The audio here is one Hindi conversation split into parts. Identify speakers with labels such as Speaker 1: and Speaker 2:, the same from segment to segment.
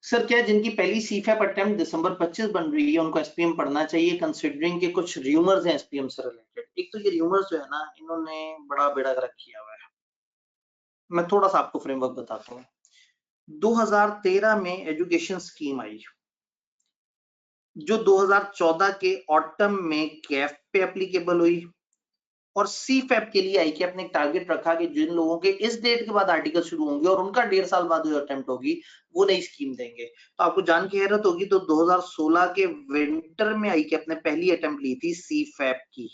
Speaker 1: सर क्या है, जिनकी पहली सीफैप अटेम्प्ट दिसंबर 25 बन रही है उनको एसपीएम पढ़ना चाहिए, कंसिडरिंग के कुछ र्यूमर्स हैं एसपीएम से रिलेटेड। एक तो ये र्यूमर्स जो है ना, इन्होंने बड़ा बेड़ा गर्क किया हुआ है। मैं थोड़ा सा आपको फ्रेमवर्क बताता हूँ। 2013 में एजुकेशन स्कीम आई जो 2014 के ऑटम में कैफ पे एप्लीकेबल हुई, और सीफैप के लिए आई कि अपने टारगेट रखा कि जिन लोगों के इस डेट के बाद आर्टिकल शुरू होंगे और उनका 1.5 साल बाद जो अटेम्प्ट होगी वो नई स्कीम देंगे। तो आपको जान के हैरत होगी, तो 2016 के विंटर में आई कि अपने पहली अटेम्प्ट ली थी सीफैप की।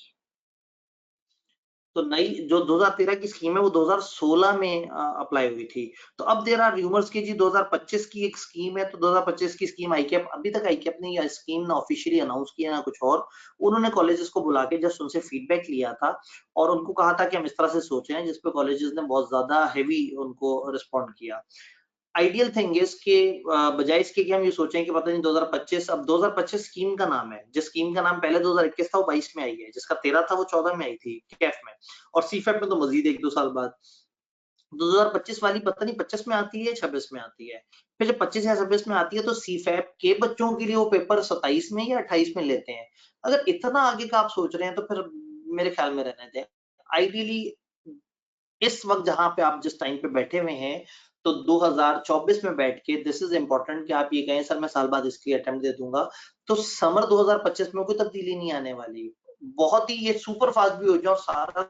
Speaker 1: तो नई जो 2013 की स्कीम है वो 2016 में अप्लाई हुई थी। तो अब देर आर र्यूमर्स की जी 2025 की एक स्कीम है, तो 2025 की स्कीम आई कैप अभी तक आई कैप ने यह स्कीम ना ऑफिशियली अनाउंस किया ना कुछ और। उन्होंने कॉलेजेस को बुला के जस्ट उनसे फीडबैक लिया था और उनको कहा था कि हम इस तरह से सोच रहे हैं, जिसपे कॉलेजेस ने बहुत ज्यादा हैवी उनको रिस्पॉन्ड किया। आइडियल थिंग इज कि बजाय इसके कि हम ये सोचें कि पता नहीं 2025, अब 2025 स्कीम का नाम है, जिस स्कीम का नाम पहले 2021 था वो 22 में आई है, जिसका 13 था वो 14 में आई थी कैफ में, और सीफैप में तो मजीद 1-2 साल बाद। 2025 वाली पता नहीं 25 में आती है 26 में आती है। फिर जब 25 या 26 में आती है तो सीफैप के बच्चों के लिए वो पेपर 27 में या 28 में लेते हैं। अगर इतना आगे का आप सोच रहे हैं तो फिर मेरे ख्याल में रहने दें। आइडियली इस वक्त जहां पे आप जिस टाइम पे बैठे हुए हैं, तो 2024 में बैठ के दिस इज इम्पोर्टेंट कि आप ये कहें सर मैं साल बाद इसके लिए अटेम्प्ट दे दूंगा, तो समर 2025 में कोई तब्दीली नहीं आने वाली। बहुत ही ये सुपर फास्ट भी हो जाए और सारा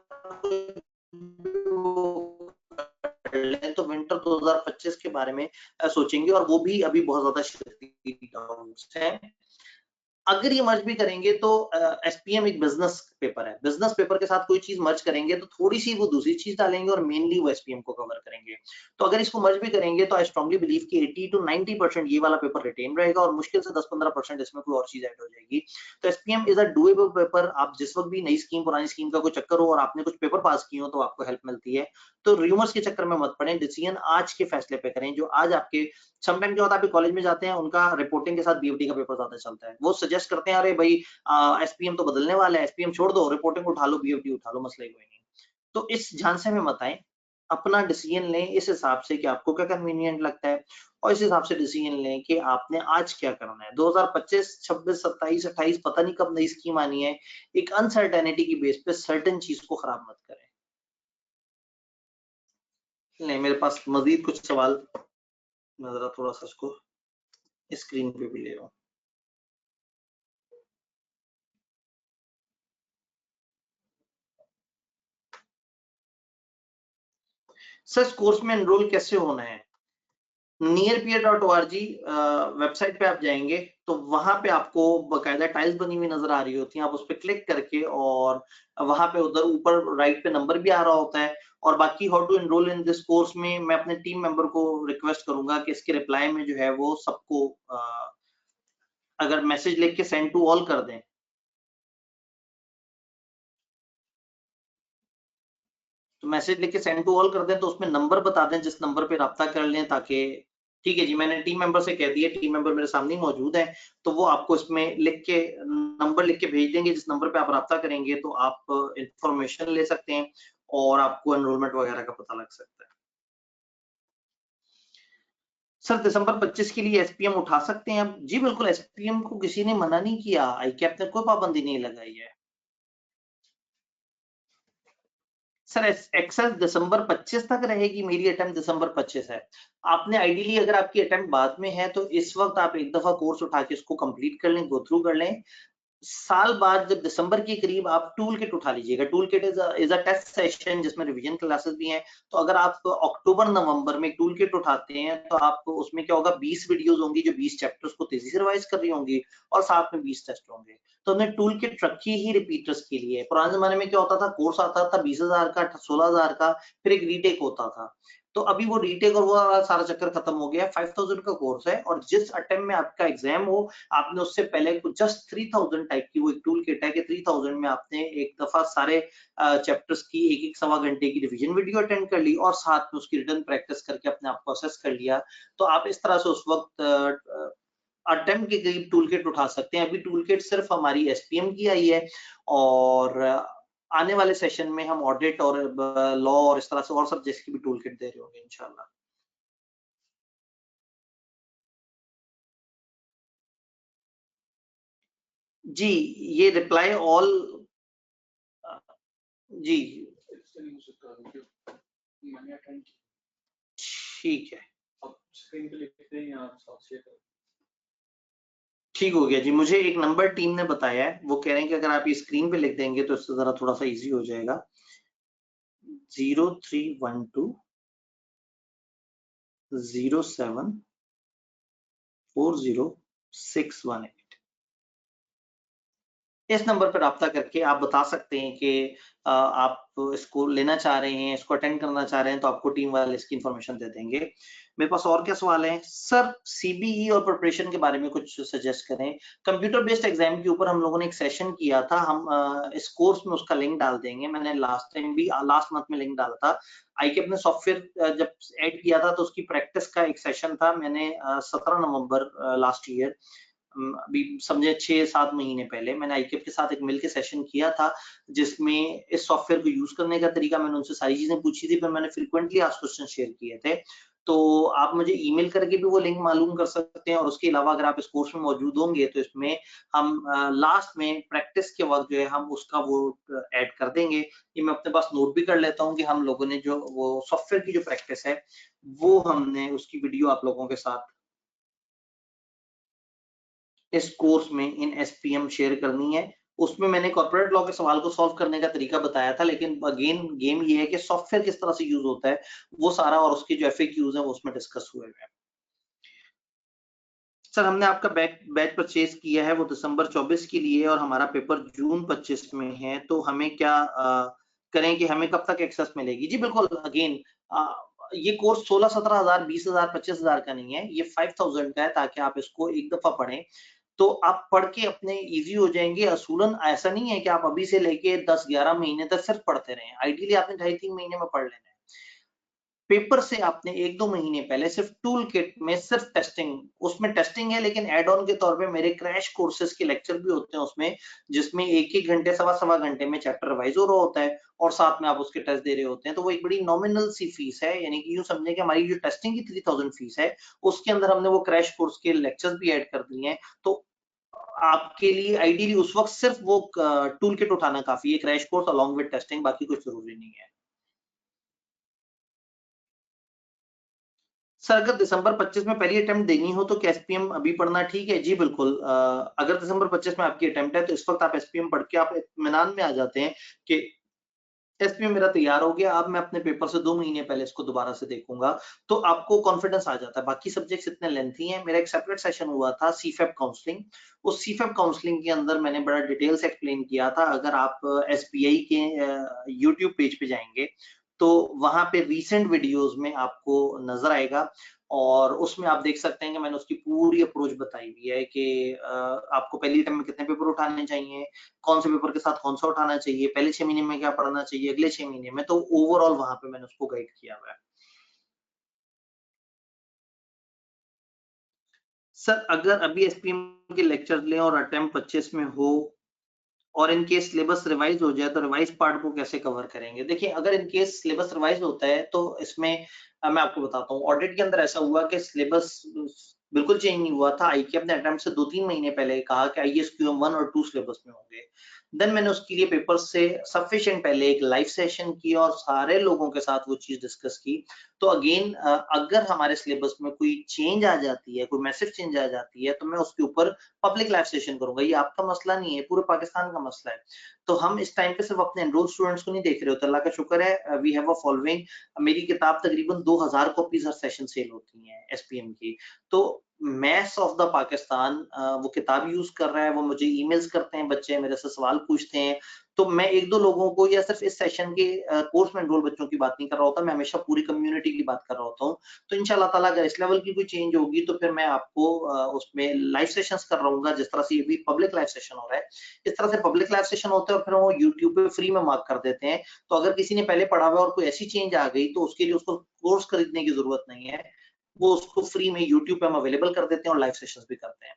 Speaker 1: तो विंटर 2025 के बारे में सोचेंगे, और वो भी अभी बहुत ज्यादा शदीद है। अगर ये मर्ज भी करेंगे तो एसपीएम एक बिजनेस पेपर है, बिजनेस पेपर के साथ कोई चीज मर्ज करेंगे तो थोड़ी सी वो दूसरी चीज डालेंगे और मेनली वो एसपीएम को कवर करेंगे। तो अगर इसको मर्ज भी करेंगे तो आई स्ट्रांगली बिलीव कि 80 to 90% ये वाला पेपर रिटेन रहेगा और मुश्किल से 10-15% इसमें कोई और चीज ऐड हो जाएगी। तो SPM is a doable paper. आप जिस वक्त भी नई स्कीम पुरानी स्कीम का कोई चक्कर हो और आपने कुछ पेपर पास किए हो तो आपको हेल्प मिलती है। तो रूमर्स के चक्कर में मत पड़े, डिसीजन आज के फैसले पे करें जो आज आपके। समटाइम क्या होता है, आप कॉलेज में जाते हैं, उनका रिपोर्टिंग के साथ बीएफडी का पेपर ज्यादा चलता है, वो सजेस्ट करते हैं अरे भाई एसपीएम तो बदलने वाला है, एसपीएम छोड़ दो, रिपोर्टिंग उठा लो, बीएफडी उठा लो, मसला ही कोई नहीं। तो इस झांसे में मत आए, अपना डिसीजन लें इस हिसाब से कि आपको क्या कन्वीनियंट लगता है, और इस हिसाब से डिसीजन लें कि आपने आज क्या करना है। 2025, 26, 27, 28 पता नहीं कब नई स्कीम आनी है। एक अनसर्टेनिटी की बेस पे सर्टेन चीज को खराब मत करें। नहीं, मेरे पास मजीद कुछ सवाल, मैं जरा थोड़ा सा इसको स्क्रीन पे भी ले रहा हूँ। सर इस कोर्स में एनरोल कैसे होना है? nearpeer.org वेबसाइट पे आप जाएंगे तो वहां पे आपको बकायदा टाइल्स बनी हुई नजर आ रही होती हैं, आप उस पर क्लिक करके, और वहां पे उधर ऊपर राइट पे नंबर भी आ रहा होता है। और बाकी how to enrol in this course में मैं अपने टीम मेंबर को रिक्वेस्ट करूंगा कि इसके रिप्लाई में जो है वो सबको अगर मैसेज लिख के सेंड टू ऑल कर दें। तो मैसेज लिख के सेंड टू ऑल कर दें, तो उसमें नंबर बता दें जिस नंबर पे राब्ता कर लें, ताकि ठीक है जी, मैंने टीम मेंबर से कह दिया, टीम मेंबर मेरे सामने ही मौजूद है, तो वो आपको इसमें लिख के नंबर लिख के भेज देंगे, जिस नंबर पे आप राब्ता करेंगे तो आप इंफॉर्मेशन ले सकते हैं और आपको एनरोलमेंट वगैरह का पता लग सकता है। सर दिसंबर 25 के लिए एसपीएम उठा सकते हैं आप? जी बिल्कुल, एसपीएम को किसी ने मना नहीं किया, आईकैप ने कोई पाबंदी नहीं लगाई है। सर एक्सेस दिसंबर 25 तक रहेगी, मेरी अटेम्प्ट दिसंबर 25 है। आपने आइडियली अगर आपकी अटेम्प्ट बाद में है तो इस वक्त आप एक दफा कोर्स उठा के इसको कंप्लीट कर लें, गो थ्रू कर लें। साल बाद जब दिसंबर के करीब आप टूल किट उठा लीजिएगा। Tool kit is a test session जिसमें रिवीजन क्लासेस भी हैं। तो अगर आप अक्टूबर नवंबर में टूल किट उठाते हैं तो आप उसमें क्या होगा, 20 वीडियोस होंगी जो 20 चैप्टर्स को तेजी से रिवाइज कर रही होंगी, और साथ में 20 टेस्ट होंगे। तो हमने टूल किट रखी ही रिपीटर्स के लिए। पुराने जमाने में क्या होता था, कोर्स आता था 20,000 का, 16,000 का, फिर एक रीटेक होता था। तो अभी वो रीटेक और वो सारा चक्कर खत्म हो गया। 5,000 का कोर्स है, और जिस अटेम्प्ट में आपका एग्जाम हो, आपने उससे पहले जस्ट 3,000 टाइप की वो एक टूल किट है कि 3,000 में आपने एक दफा सारे चैप्टर्स की एक एक सवा घंटे की रिवीजन वीडियो अटेंड कर ली, और साथ में उसकी रिटर्न प्रैक्टिस करके अपने आप को असेस कर लिया। तो आप इस तरह से उस वक्त अटेम्प्ट के करीब टूल किट उठा सकते हैं। अभी टूल किट सिर्फ हमारी एसपीएम की आई है, और आने वाले सेशन में हम ऑडिट और लॉ और इस तरह से और सब्जेक्ट्स की भी टूल किट दे रहे होंगे इंशाल्लाह। जी ये रिप्लाई ऑल जी ठीक है, ठीक हो गया जी। मुझे एक नंबर टीम ने बताया है, वो कह रहे हैं कि अगर आप ये स्क्रीन पे लिख देंगे तो इससे जरा थोड़ा सा इजी हो जाएगा। 0312 07 40618 इस नंबर पर राब्ता करके आप बता सकते हैं कि आप इसको लेना चाह रहे हैं, इसको अटेंड करना चाह रहे हैं, तो आपको टीम वाले इसकी इन्फॉर्मेशन दे देंगे। मेरे पास और क्या सवाल हैं? सर सीबीई और प्रिपरेशन के बारे में कुछ सजेस्ट करें। कंप्यूटर बेस्ड एग्जाम के ऊपर हम लोगों ने एक सेशन किया था, हम इस कोर्स में उसका लिंक डाल देंगे। मैंने लास्ट टाइम भी लास्ट मंथ में लिंक डाला था। आईके ने सॉफ्टवेयर जब ऐड किया था तो उसकी प्रैक्टिस का एक सेशन था। मैंने 17 नवंबर लास्ट ईयर अभी समझे 6-7 महीने पहले मैंने आईकेप के साथ एक मिल के सेशन किया था, जिसमें इस सॉफ्टवेयर को यूज करने का तरीका मैंने उनसे सारी चीजें पूछी थी, पर मैंने फ्रीक्वेंटली आस्क्ड क्वेश्चन शेयर किए थे। तो आप मुझे ईमेल करके भी वो लिंक मालूम कर सकते हैं, और उसके अलावा अगर आप इस कोर्स में मौजूद होंगे तो इसमें हम लास्ट में प्रैक्टिस के वक्त जो है हम उसका वो ऐड कर देंगे। ये मैं अपने पास नोट भी कर लेता हूँ कि हम लोगों ने जो वो सॉफ्टवेयर की जो प्रैक्टिस है वो हमने उसकी वीडियो आप लोगों के साथ इस कोर्स में इन एसपीएम शेयर करनी है। उसमें मैंने कॉर्पोरेट लॉ के सवाल को सॉल्व करने का तरीका बताया था, लेकिन अगेन गेम ये है कि सॉफ्टवेयर किस तरह से यूज होता है वो सारा, और उसके जो एफएक्यूज है वो उसमें डिस्कस हुए हैं। सर हमने आपका बैच परचेज किया है, वो दिसंबर 24 के लिए, और हमारा पेपर जून 25 में है। तो हमें क्या करें कि हमें कब तक एक्सेस मिलेगी? जी बिल्कुल, अगेन ये कोर्स 16-17 हजार, 20 हजार, 25 हजार का नहीं है, ये 5000 का है, ताकि आप इसको एक दफा पढ़ें तो आप पढ़ के अपने इजी हो जाएंगे। असूलन ऐसा नहीं है कि आप अभी से लेके 10-11 महीने तक सिर्फ पढ़ते रहें। आइडियली आपने 2.5-3 महीने में पढ़ लेना है। पेपर से आपने 1-2 महीने पहले सिर्फ टूल किट में सिर्फ टेस्टिंग, उसमें टेस्टिंग है, लेकिन एड ऑन के तौर पे मेरे क्रैश कोर्सेज के लेक्चर भी होते हैं उसमें, जिसमें 1-1 घंटे, सवा-सवा घंटे में चैप्टर वाइज हो रहा होता है, और साथ में आप उसके टेस्ट दे रहे होते हैं। तो वो एक बड़ी नॉमिनल सी फीस है, यानी कि यूं समझे कि हमारी जो टेस्टिंग की 3000 फीस है, उसके अंदर हमने वो क्रैश कोर्स के लेक्चर्स भी ऐड कर दिए हैं। तो आपके लिए आइडियली उस वक्त सिर्फ वो टूल किट उठाना काफी है, crash course along with testing, बाकी कुछ जरूरी नहीं है। सर अगर दिसंबर 25 में पहली अटेम्प्ट देनी हो तो क्या एसपीएम अभी पढ़ना ठीक है? जी बिल्कुल। अगर दिसंबर 25 में आपकी अटेम्प्ट है तो इस वक्त आप एसपीएम पढ़ के आप इत्मीनान में आ जाते हैं कि एसपीएम मेरा तैयार हो गया, अब मैं अपने पेपर से 2 महीने पहले इसको दोबारा से देखूंगा, तो आपको कॉन्फिडेंस आ जाता है। बाकी सब्जेक्ट्स इतने लेंथी हैं। मेरा एक सेपरेट सेशन हुआ था सीफेप काउंसलिंग, उस सीफेप काउंसलिंग के अंदर मैंने बड़ा डिटेल से एक्सप्लेन किया था। अगर आप एसबीआई के यूट्यूब पेज पे जाएंगे तो वहां पे रीसेंट वीडियोस में आपको नजर आएगा, और उसमें आप देख सकते हैं कि मैंने उसकी पूरी अप्रोच बताई हुई है कि आपको पहली टाइम में कितने पेपर उठाने चाहिए, कौन से पेपर के साथ कौन सा उठाना चाहिए, पहले 6 महीने में क्या पढ़ना चाहिए, अगले 6 महीने में। तो ओवरऑल वहां पे मैंने उसको गाइड किया हुआ है। सर अगर अभी एसपीएम के लेक्चर लें और अटेम्प्ट 25 में हो, और इन केस सिलेबस रिवाइज हो जाए, तो रिवाइज पार्ट को कैसे कवर करेंगे? देखिए अगर इन केस सिलेबस रिवाइज होता है तो इसमें मैं आपको बताता हूँ, ऑडिट के अंदर ऐसा हुआ कि सिलेबस बिल्कुल चेंज नहीं हुआ था। आईके अपने अटेम्प्ट से 2-3 महीने पहले कहा कि आईएएस क्यूएम 1 और 2 सिलेबस में होंगे। देन मैंने उसके लिए पेपर से सफिशिएंट पहले एक लाइव सेशन किया और सारे लोगों के साथ वो चीज डिस्कस की। तो अगेन अगर हमारे सिलेबस में कोई चेंज आ जाती है, कोई मैसिव चेंज आ जाती है, तो मैं उसके ऊपर पब्लिक लाइव सेशन करूंगा। ये आपका मसला नहीं है, पूरे पाकिस्तान का मसला है। तो हम इस टाइम पे सिर्फ अपने एनरोल स्टूडेंट्स को नहीं देख रहे होते। अल्लाह का शुक्र है, वी हैव अ फॉलोइंग। मेरी किताब तकरीबन 2000 कॉपीज हर सेशन सेल होती हैं एसपीएम की। तो मैस ऑफ द पाकिस्तान वो किताब यूज कर रहा है, वो मुझे ईमेल्स करते हैं, बच्चे मेरे से सवाल पूछते हैं। तो मैं 1-2 लोगों को या सिर्फ इस सेशन के कोर्स में एनरोल बच्चों की बात नहीं कर रहा होता, मैं हमेशा पूरी कम्युनिटी की बात कर रहा होता हूँ। तो इंशाल्लाह ताला अगर इस लेवल की कोई चेंज होगी तो फिर मैं आपको उसमें लाइव सेशंस कर रहूंगा, जिस तरह से ये भी पब्लिक लाइव सेशन हो रहा है। इस तरह से पब्लिक लाइव सेशन होते हैं और फिर वो यूट्यूब पे फ्री में मार्क कर देते हैं। तो अगर किसी ने पहले पढ़ा हुआ है और कोई ऐसी चेंज आ गई तो उसके लिए उसको कोर्स खरीदने की जरूरत नहीं है, वो उसको फ्री में यूट्यूब पे हम अवेलेबल कर देते हैं और लाइव सेशंस भी करते हैं।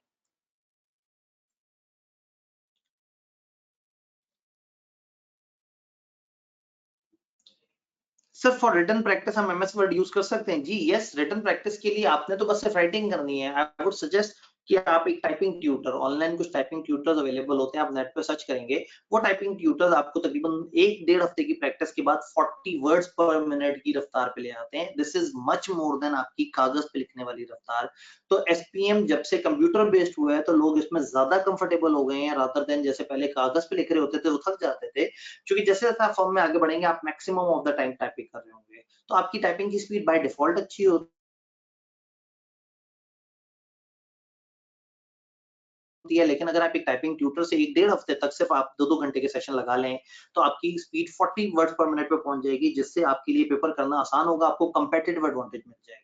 Speaker 1: सर फॉर रिटन प्रैक्टिस हम एमएस वर्ड यूज कर सकते हैं? जी यस, रिटन प्रैक्टिस के लिए आपने तो बस सिर्फ राइटिंग करनी है। आई वुड सजेस्ट कि आप एक टाइपिंग ट्यूटर, ऑनलाइन कुछ टाइपिंग ट्यूटर्स अवेलेबल होते हैं, आप नेट पे सर्च करेंगे, वो टाइपिंग ट्यूटर्स आपको तकरीबन 1 डेढ़ हफ्ते की प्रैक्टिस के बाद 40 वर्ड्स पर मिनट की रफ्तार पे ले आते हैं। This is much more than आपकी कागज पे लिखने वाली रफ्तार। तो एसपीएम जब से कंप्यूटर बेस्ड हुआ है तो लोग इसमें ज्यादा कंफर्टेबल हो गए हैं, रादर देन जैसे पहले कागज पे लिख रहे होते थे वो थक जाते थे, क्योंकि जैसे जैसे आप फॉर्म में आगे बढ़ेंगे आप maximum of the time typing कर रहे होंगे, तो आपकी टाइपिंग की स्पीड बाय डिफॉल्ट अच्छी होती है। लेकिन अगर आप एक टाइपिंग ट्यूटर से 1 डेढ़ हफ्ते तक सिर्फ आप 2-2 घंटे के सेशन लगा लें, तो आपकी स्पीड 40 वर्ड्स पर मिनट पे पहुंच जाएगी, जिससे आपके लिए पेपर करना आसान होगा, आपको कंपेटिटिव एडवांटेज मिल जाएगा।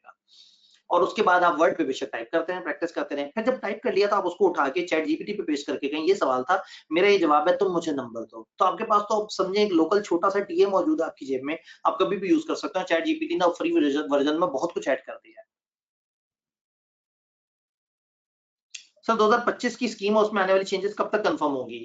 Speaker 1: और उसके बाद आप वर्ड पे बेशक टाइप करते हैं, प्रैक्टिस करते रहें। फिर जब टाइप कर लिया तो आप उसको उठा के चैट जीपीटी पे पेश करके कहें, ये सवाल था, मेरा ये जवाब है, तुम मुझे नंबर दो। तो आपके पास तो आप समझें एक लोकल छोटा-सा टीए मौजूद है आपकी जेब में, आप कभी भी यूज़ कर सकते हो। चैट जीपीटी ने फ्री वर्जन में बहुत कुछ ऐड कर दिया है। सर 2025 की स्कीम और उसमें आने वाली चेंजेस कब तक कंफर्म होगी?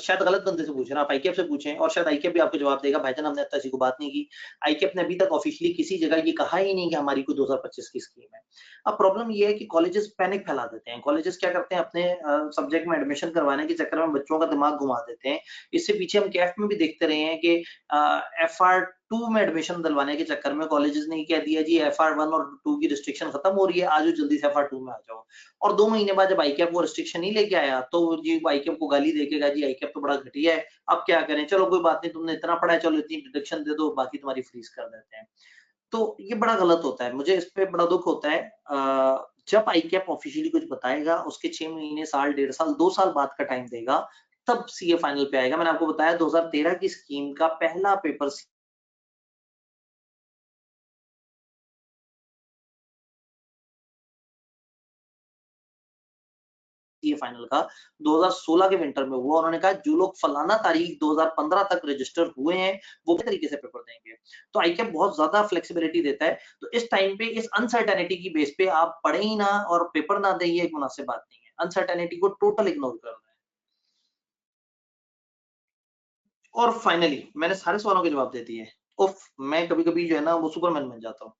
Speaker 1: शायद गलत बंदे से पूछ रहे हैं, आप आईकेएफ से पूछें और शायद आईकेएफ भी आपको जवाब देगा, भाईजान हमने अब तक ऐसी कोई बात नहीं की। आईकेएफ ने अभी तक ऑफिशियली किसी जगह ये कहा ही नहीं कि हमारी कोई 2025 की स्कीम है। अब प्रॉब्लम ये है कि कॉलेजेस पैनिक फैला देते हैं। कॉलेजेस क्या करते हैं, अपने सब्जेक्ट में एडमिशन करवाने के चक्कर में बच्चों का दिमाग घुमा देते हैं। इससे पीछे हम कैफ में भी देखते रहे हैं कि FR2 में एडमिशन दिलवाने के चक्कर में कॉलेजेस ने कह दिया जी FR1 और 2 की रिस्ट्रिक्शन खत्म हो रही है, आ जाओ जल्दी से FR2 में आ जाओ। और 2 महीने बाद जब आईकैप वो रिस्ट्रिक्शन नहीं लेके आया, तो जी आईकैप को गाली दे के कहा जी आईकैप तो बड़ा घटिया है, अब क्या करें? चलो कोई बात नहीं, तुमने इतना पढ़ा है, चलो इतनी डिडक्शन दे दो, बाकी तुम्हारी फ्रीज़ कर देते हैं। तो ये बड़ा गलत होता है, मुझे इस पे बड़ा दुःख होता है। जब आईकैप ऑफिशियली कुछ बताएगा, उसके 6 महीने, साल, डेढ़ साल, 2 साल बाद का टाइम देगा, तब सीए फाइनल पे आएगा। मैंने आपको बताया 2013 की स्कीम का पहला पेपर सीए फाइनल का 2016 के विंटर में हुआ। उन्होंने कहा जो लोग फलाना तारीख 2015 तक रजिस्टर हुए हैं, वो किस तरीके से पेपर देंगे। तो आईकैप बहुत ज्यादा फ्लेक्सिबिलिटी देता है। तो इस टाइम पे इस अनसर्टेनिटी की बेस पे आप पढ़े ही ना और पेपर ना दें, ये एक मुनासिब बात नहीं है। अनसर्टेनिटी को टोटल इग्नोर करना है। और फाइनली मैंने सारे सवालों के जवाब दे दिए। उफ, मैं कभी-कभी जो है ना वो सुपरमैन बन जाता हूँ।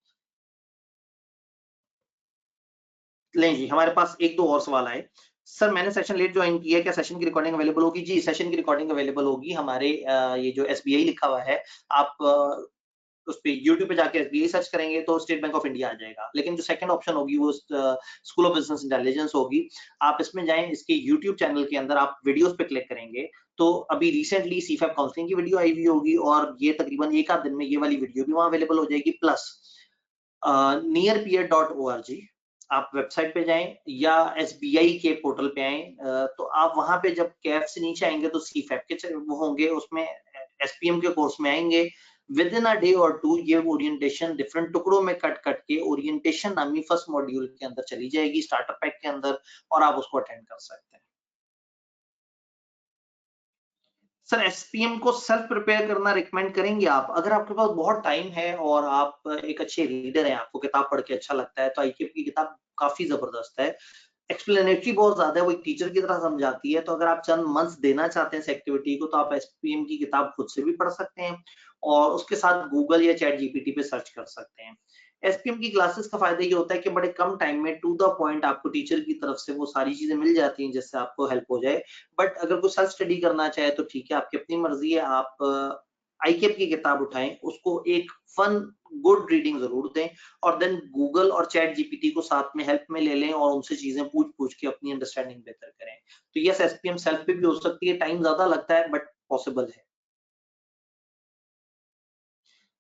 Speaker 1: नहीं जी, हमारे पास 1-2 और सवाल आए। सर मैंने सेशन लेट जॉइन किया है, क्या सेशन की रिकॉर्डिंग अवेलेबल होगी? जी, सेशन की रिकॉर्डिंग अवेलेबल होगी। हमारे ये जो एसबीआई लिखा हुआ है, आप उस पे यूट्यूब पे जाके एसबीआई सर्च करेंगे तो स्टेट बैंक ऑफ इंडिया आ जाएगा। लेकिन जो सेकंड ऑप्शन होगी वो स्कूल ऑफ बिज़नेस इंटेलिजेंस होगी। आप इसमें जाएँ, इसके यूट्यूब चैनल के अंदर आप वीडियोज़ पे क्लिक करेंगे, तो अभी रिसेंटली सीफैप काउंसलिंग की वीडियो आई हुई होगी और ये तकरीबन 1 आध दिन में ये वाली वीडियो भी वहाँ अवेलेबल हो जाएगी। प्लस nearpeer.org आप वेबसाइट पे जाएँ या एसबीआई के पोर्टल पे आएँ, तो आप वहाँ पे जब कैफ से नीचे आएँगे तो सीफैप के वो होंगे, उसमें एसपीएम के कोर्स में आएँगे। विद इन अ डे और 2 ये ओरिएंटेशन डिफरेंट टुकड़ों में कट-कट के ओरिएंटेशन नामी फर्स्ट मॉड्यूल के अंदर चली जाएगी, स्टार्टर पैक के अंदर, और आप उसको अटेंड कर सकते हैं। सर एसपीएम को सेल्फ प्रिपेयर करना रिकमेंड करेंगे आप? अगर आपके पास बहुत टाइम है और आप एक अच्छे रीडर हैं, आपको किताब पढ़ के अच्छा लगता है, तो आईक्यू की किताब काफ़ी ज़बरदस्त है। एक्सप्लेनेटरी बहुत ज़्यादा है, वो एक टीचर की तरह समझाती है, तो अगर आप चंद मंथ्स देना चाहते हैं इस एक्टिविटी को, तो आप एसपीएम की किताब खुद से भी पढ़ सकते हैं और उसके साथ गूगल या चैट जीपीटी पे सर्च कर सकते हैं। एसपीएम की क्लासेस का फ़ायदा ये होता है कि बड़े कम टाइम में टू द पॉइंट आपको टीचर की तरफ से वो सारी चीज़ें मिल जाती हैं, जिससे आपको हेल्प हो जाए। बट अगर कोई सेल्फ स्टडी करना चाहे तो ठीक है, आपकी अपनी मर्ज़ी है, आप आईकेप की किताब उठाएँ, उसको एक फन गुड रीडिंग ज़रूर दें और देन गूगल और चैट जीपीटी को साथ में हेल्प में ले लें और उनसे चीज़ें पूछ-पूछ के अपनी अंडरस्टैंडिंग बेहतर करें। तो यस, एसपीएम सेल्फ पे भी हो सकती है, टाइम ज़्यादा लगता है बट पॉसिबल है।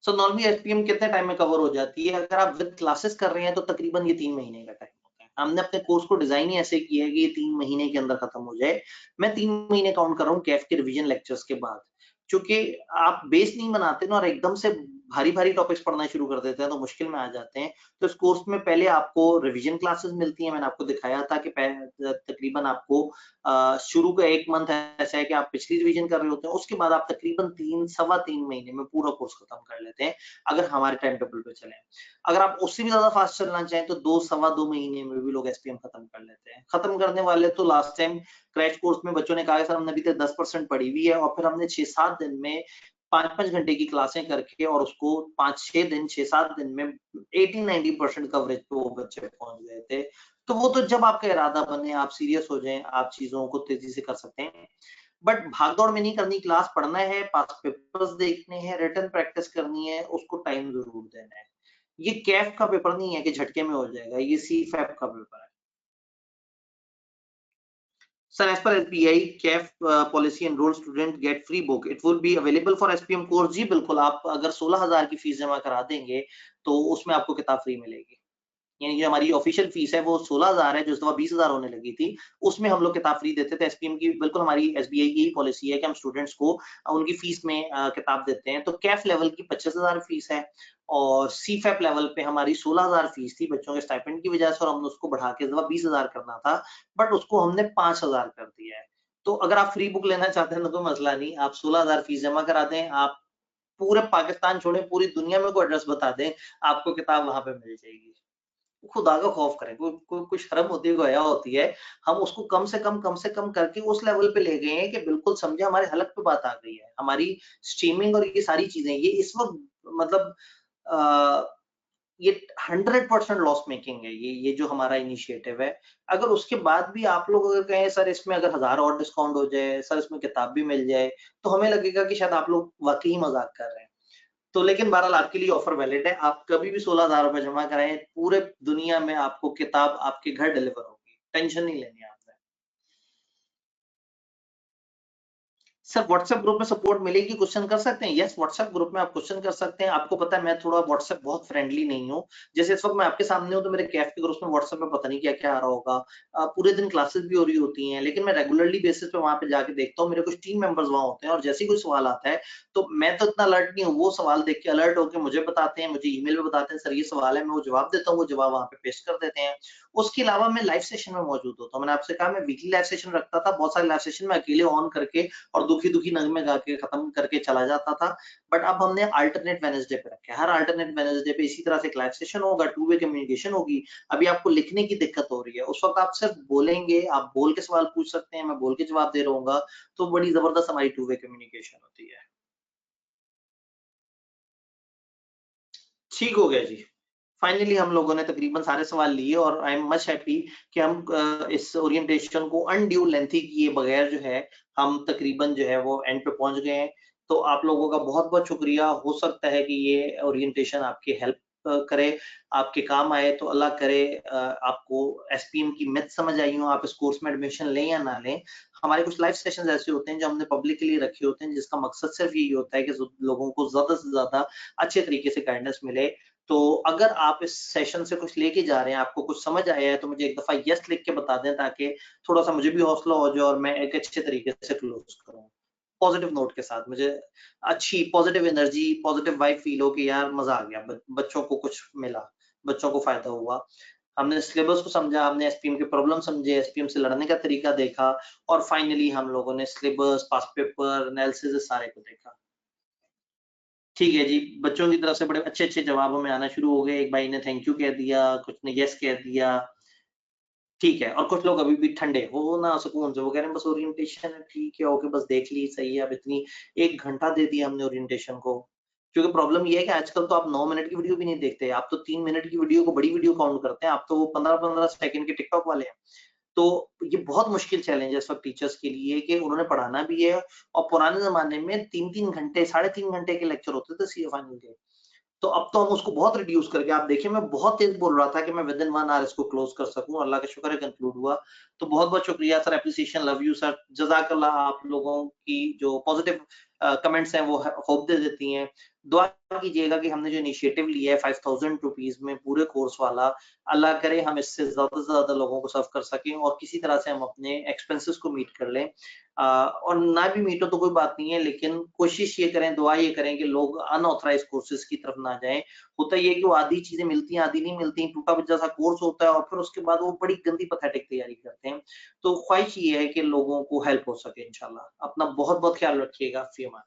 Speaker 1: सो नॉर्मली एसपीएम कितने टाइम में कवर हो जाती है? अगर आप विद क्लासेस कर रहे हैं तो तकरीबन ये 3 महीने का टाइम होता है। हमने अपने कोर्स को डिज़ाइन ही ऐसे किया है कि ये 3 महीने के अंदर खत्म हो जाए। मैं 3 महीने काउंट कर रहा हूँ कैफ के रिवीजन लेक्चर्स के बाद। चूँकि आप बेस नहीं बनाते ना और एकदम से भारी-भारी टॉपिक्स पढ़ना शुरू कर देते हैं तो मुश्किल में आ जाते हैं। तो इस कोर्स में पहले आपको रिवीजन क्लासेस मिलती हैं, मैंने आपको दिखाया था कि तकरीबन आपको शुरू का 1 मंथ ऐसा है कि आप पिछली रिवीजन कर रहे होते हैं, उसके बाद आप तकरीबन 3 सवा 3 महीने में पूरा कोर्स खत्म कर लेते हैं, अगर हमारे टाइम टेबल पे चलें। अगर आप उससे भी ज़्यादा फास्ट चलना चाहें तो 2 सवा 2 महीने में भी लोग एसपीएम खत्म कर लेते हैं। खत्म करने वाले तो लास्ट टाइम क्रैश कोर्स में बच्चों ने कहा कि सर हमने अभी तक 10% पढ़ी हुई है और फिर हमने 6-7 दिन में 5-5 घंटे की क्लासें करके और उसको 5-6 दिन 6-7 दिन में 80-90% कवरेज पे वो बच्चे पहुंच गए थे। तो वो तो जब आपका इरादा बने, आप सीरियस हो जाएं, आप चीजों को तेजी से कर सकते हैं। बट भागदौड़ में नहीं करनी, क्लास पढ़ना है, पास पेपर्स देखने हैं, रिटन प्रैक्टिस करनी है, उसको टाइम जरूर देना है। ये कैफ का पेपर नहीं है कि झटके में हो जाएगा, ये सीफैप का पेपर है। Sir, as per SBI CAF policy, enrolled student get free book. It will be available for SPM course. जी बिल्कुल, आप अगर 16,000 की फीस जमा करा देंगे तो उसमें आपको किताब फ्री मिलेगी। यानी जो हमारी ऑफिशियल फीस है वो 16,000 है, जो इस दफा 20,000 होने लगी थी, उसमें हम लोग किताब फ्री देते थे। एसपीएम की बिल्कुल हमारी एसबीआई की पॉलिसी है कि हम स्टूडेंट्स को उनकी फीस में किताब देते हैं। तो कैफ लेवल की 25,000 फीस है और सीफैप लेवल पे हमारी 16,000 फीस थी बच्चों के स्टाइपेंड की वजह से, और हमने उसको बढ़ा के इस दफा 20,000 करना था, बट उसको हमने 5,000 कर दिया है। तो अगर आप फ्री बुक लेना चाहते हैं तो कोई मसला नहीं, आप 16,000 फीस जमा करा दें, आप पूरे पाकिस्तान छोड़े पूरी दुनिया में कोई एड्रेस बता दें, आपको किताब वहां पे मिल जाएगी। खुदा का खौफ करें, कोई शर्म होती है, कोई हया होती है। हम उसको कम से कम करके उस लेवल पे ले गए हैं कि बिल्कुल समझे हमारे हलक पे बात आ गई है। हमारी स्ट्रीमिंग और ये सारी चीजें ये इस वक्त मतलब अ, ये 100% लॉस मेकिंग है, ये जो हमारा इनिशिएटिव है। अगर उसके बाद भी आप लोग अगर कहें सर इसमें अगर 1000 और डिस्काउंट हो जाए, सर इसमें किताब भी मिल जाए, तो हमें लगेगा कि शायद आप लोग वाकई मजाक कर रहे हैं। तो लेकिन बहरहाल आपके लिए ऑफर वैलिड है, आप कभी भी 16,000 रुपए जमा कराएं, पूरे दुनिया में आपको किताब आपके घर डिलीवर होगी, टेंशन नहीं लेनी आपने। सर व्हाट्सएप ग्रुप में सपोर्ट मिलेगी, क्वेश्चन कर सकते हैं। यस, व्हाट्सएप ग्रुप में आप क्वेश्चन कर सकते हैं। आपको पता है मैं थोड़ा व्हाट्सएप बहुत फ्रेंडली नहीं हूँ। जैसे इस वक्त मैं आपके सामने हूँ तो मेरे कैफ के ग्रुप में व्हाट्सएप में पता नहीं क्या क्या आ रहा होगा। पूरे दिन क्लासेस भी हो रही होती हैं, लेकिन मैं रेगुलरली बेसिस पे वहां पे जाके देखता हूँ, मेरे कुछ टीम मेंबर्स वहां होते हैं और जैसे ही कोई सवाल आता है तो मैं तो इतना अलर्ट नहीं हूँ, वो सवाल देख के अलर्ट होकर मुझे बताते हैं, मुझे ईमेल पे बताते हैं सर ये सवाल है, मैं वो जवाब देता हूँ, वो जवाब वहां पे पेश कर देते हैं। उसके अलावा मैं लाइव सेशन में मौजूद होता हूँ। मैंने आपसे कहा मैं वीकली लाइव सेशन रखता था, बहुत सारे लाइव सेशन में अकेले ऑन करके और दुखी-दुखी नगमे गा के खत्म करके चला जाता था। बट अब हमने अल्टरनेट वेडनेसडे पे रखे हैं। हर अल्टरनेट वेडनेसडे पे इसी तरह से एक लाइव सेशन होगा, टू वे कम्युनिकेशन होगी। अभी आपको लिखने की दिक्कत हो रही है, उस वक़्त आप सिर्फ बोलेंगे, आप बोल के सवाल पूछ सकते हैं, मैं बोल के जवाब दे रहूँगा, तो बड़ी ज़बरदस्त हमारी टू वे कम्युनिकेशन होती है। ठीक हो गया जी। फाइनली हम लोगों ने तकरीबन सारे सवाल लिए और आई एम मच हैप्पी कि हम इस ओरिएंटेशन को अनड्यू लेंथी किए बगैर जो है हम तकरीबन जो है वो एंड पे पहुंच गए हैं। तो आप लोगों का बहुत बहुत शुक्रिया। हो सकता है कि ये ओरिएंटेशन आपकी हेल्प करे, आपके काम आए, तो अल्लाह करे आपको एसपीएम की मैथ समझ आई हो, आप इस कोर्स में एडमिशन लें या ना लें। हमारे कुछ लाइव सेशंस ऐसे होते हैं जो हमने पब्लिक के लिए रखे होते हैं, जिसका मकसद सिर्फ यही होता है कि लोगों को ज्यादा से ज्यादा अच्छे तरीके से गाइडेंस मिले। तो अगर आप इस सेशन से कुछ लेके जा रहे हैं, आपको कुछ समझ आया है, तो मुझे एक दफा यस लिख के बता दें, ताकि थोड़ा सा मुझे भी हौसला हो जाए और मैं एक अच्छे तरीके से क्लोज करूं पॉजिटिव नोट के साथ। मुझे अच्छी positive energy, positive vibe feel हो कि यार मजा आ गया, बच्चों को कुछ मिला, बच्चों को फायदा हुआ। हमने सिलेबस को समझा, हमने एसपीएम के प्रॉब्लम समझे, एसपीएम से लड़ने का तरीका देखा, और फाइनली हम लोगों ने सिलेबस, पास पेपर, एनालिसिस सारे को देखा। ठीक है जी, बच्चों की तरफ से बड़े अच्छे-अच्छे जवाब हमें आना शुरू हो गए। एक भाई ने थैंक यू कह दिया, कुछ ने येस कह दिया। ठीक है, और कुछ लोग अभी भी ठंडे हो ना सुकून से, वो कह रहे हैं बस ओरिएंटेशन है, ठीक है, ओके, बस देख ली, सही है। अब इतनी 1 घंटा दे दिया हमने ओरिएंटेशन को। क्योंकि प्रॉब्लम ये है कि आजकल तो आप 9 मिनट की वीडियो भी नहीं देखते, आप तो 3 मिनट की वीडियो को बड़ी वीडियो काउंट करते हैं, आप तो वो 15-15 सेकंड के टिकटॉक वाले हैं। तो ये बहुत मुश्किल चैलेंज है इस वक़्त टीचर्स के लिए कि उन्होंने पढ़ाना भी है, और पुराने ज़माने में 3-3 घंटे, साढ़े 3 घंटे के लेक्चर होते थे सीए फाइनल के। तो अब तो हम उसको बहुत रिड्यूस करके, आप देखिए मैं बहुत तेज़ बोल रहा था कि मैं विदिन 1 आवर इसको क्लोज़ कर सकूँ, अल्लाह का शुक्र है कंक्लूड हुआ। तो बहुत-बहुत शुक्रिया sir, appreciation, love you sir, जज़ाकल्लाह। आप लोगों की जो पॉज़िटिव कमेंट्स हैं वो होप दे देती हैं। दुआ कीजिएगा कि हमने जो इनिशिएटिव लिया है ₹5000 में पूरे कोर्स वाला, अल्लाह करे हम इससे ज़्यादा से ज़्यादा लोगों को सर्व कर सकें और किसी तरह से हम अपने एक्सपेंसेस को मीट कर लें। और ना भी मीट हो तो कोई बात नहीं है, लेकिन कोशिश ये करें, दुआ ये करें कि लोग अनऑथराइज्ड कोर्सेज़ की तरफ ना जाएँ। होता ये है कि वो आधी चीज़ें मिलती हैं, आधी नहीं मिलती, टूटा-भज्जा सा कोर्स होता है और फिर उसके बाद वो बड़ी गंदी पैथेटिक तैयारी करते हैं। तो ख्वाहिश ये है कि लोगों को हेल्प हो सके इंशाल्लाह। अपना बहुत-बहुत ख्याल रखिएगा। फ़ी अमान।